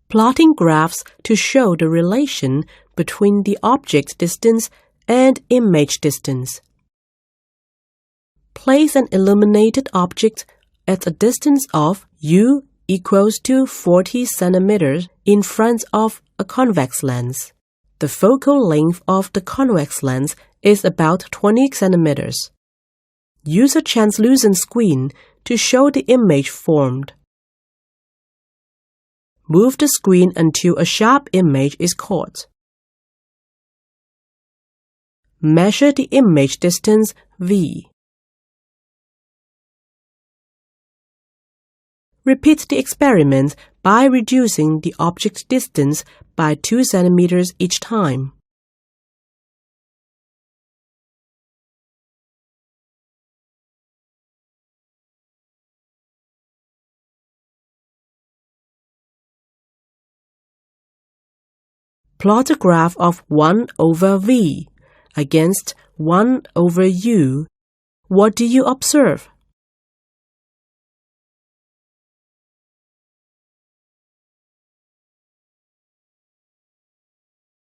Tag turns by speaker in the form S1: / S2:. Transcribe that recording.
S1: Plotting graphs to show the relation between the object distance and image distance. Place an illuminated object at a distance of u equals to 40 centimeters in front of a convex lens. The focal length of the convex lens is about 20 centimeters. Use a translucent screen to show the image formed. Move the screen until a sharp image is caught. Measure the image distance v. Repeat the experiment by reducing the object distance by 2 centimeters each time. Plot a graph of 1 over v against 1 over u. What do you observe?